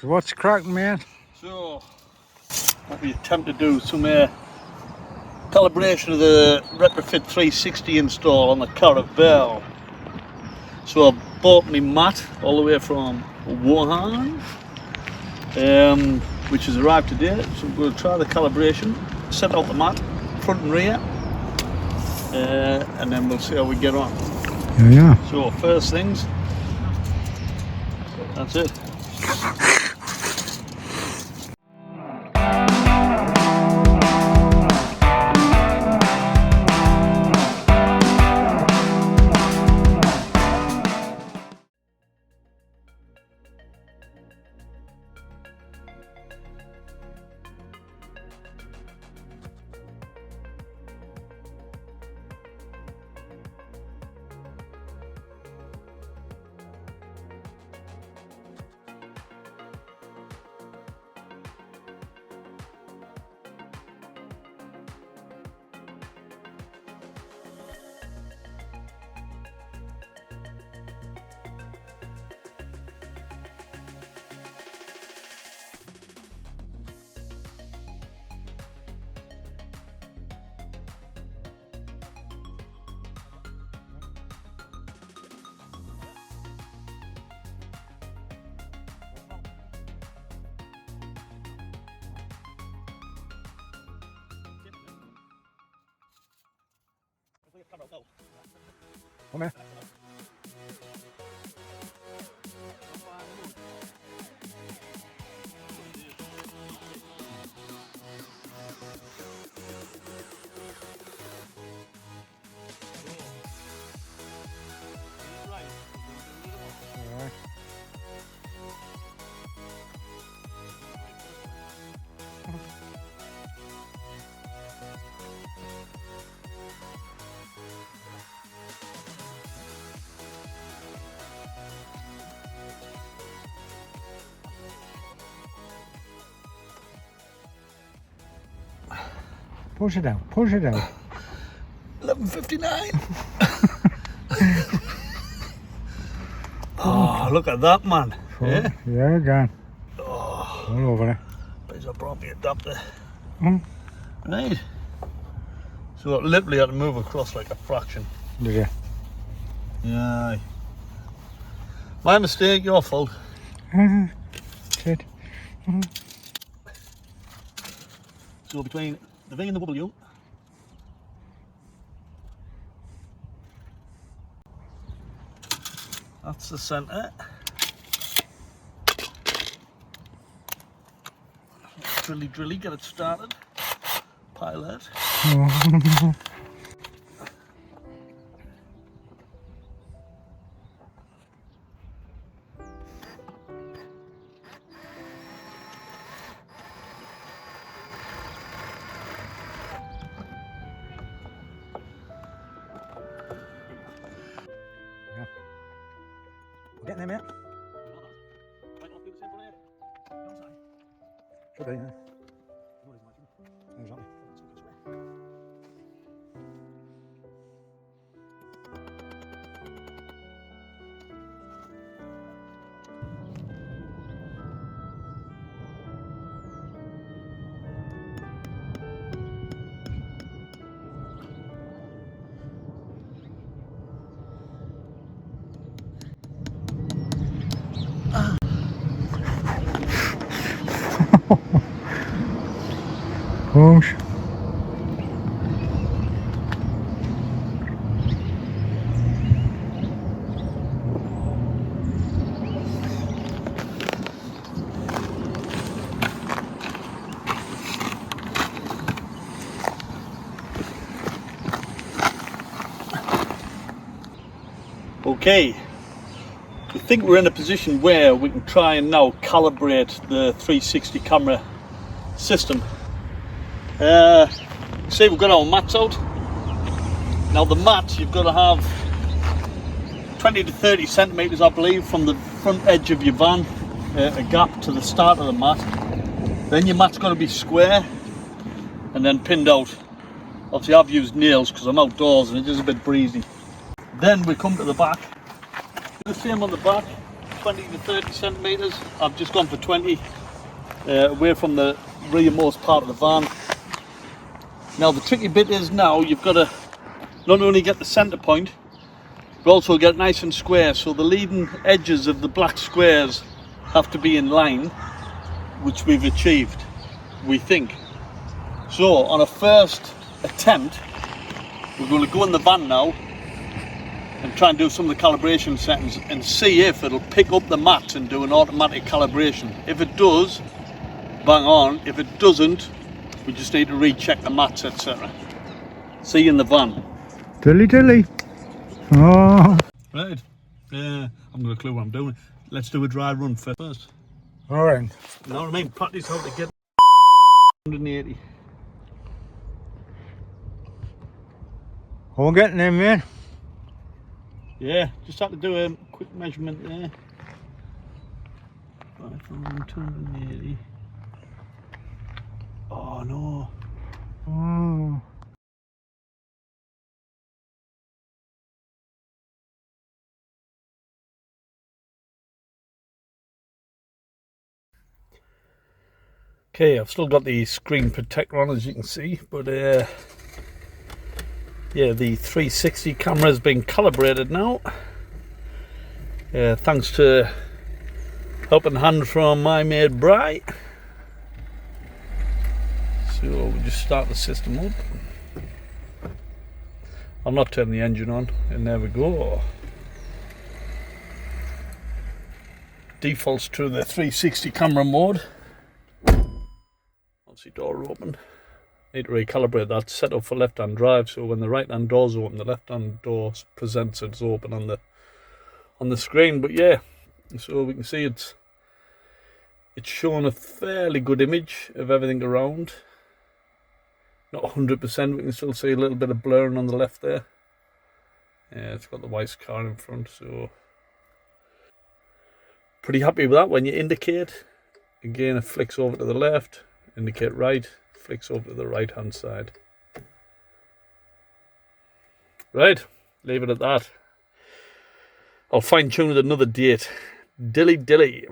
So what's cracking, man? So, what we attempt to do some calibration of the retrofit 360 install on the Caravelle. So I bought my mat all the way from Wuhan, which has arrived today. So we're going to try the calibration, set out the mat, front and rear, and then we'll see how we get on. Yeah. So first things, that's it. Come here. Push it out, push it out. 11:59. Oh, look at that, man. Yeah, Yeah, gone. oh, All over there. there's a proper adapter. Mm. Right. So I literally had to move across like a fraction. Did you? Yeah. My mistake, your fault. Shit. So between the V and the W, that's the centre. Drilly, get it started. Pilot. Getting there, mate? Should be, yeah. Exactly. Push. Okay, I think we're in a position where we can try and now calibrate the 360 camera system. See, we've got our mats out. Now the mat, you've got to have 20 to 30 centimetres, I believe, from the front edge of your van, a gap to the start of the mat. Then your mat's got to be square and then pinned out. Obviously I've used nails because I'm outdoors and it is a bit breezy. Then we come to the back, do the same on the back, 20 to 30 centimetres. I've just gone for 20, away from the rearmost part of the van. Now the tricky bit is now you've got to not only get the centre point, but also get nice and square, so the leading edges of the black squares have to be in line, which we've achieved, we think. So on a first attempt, we're going to go in the van now and try and do some of the calibration settings and see if it'll pick up the mats and do an automatic calibration. If it does, bang on. If it doesn't, we just need to recheck the mats, etc. See you in the van. Dilly dilly. Oh. Right, I haven't got a clue what I'm doing. Let's do a dry run first. Alright. You know what I mean? Practice how to get 180. We're getting there, man. Yeah, just have to do a quick measurement there. 280. Oh no. Oh. Okay, I've still got the screen protector on, as you can see, but yeah, the 360 camera has been calibrated now. Thanks to helping hand from my mate Bri. So we'll just start the system up. I'll not turn the engine on, and there we go. Defaults to the 360 camera mode. Obviously door open. Need to recalibrate that, set up for left hand drive, so when the right hand door's open, the left hand door presents it's open on the screen. But yeah, so we can see it's showing a fairly good image of everything around. Not 100%, we can still see a little bit of blurring on the left there. Yeah, it's got the white car in front, so pretty happy with that. When you indicate, again it flicks over to the left, indicate right, flicks over to the right hand side. Right, leave it at that. I'll fine tune it another date. Dilly dilly.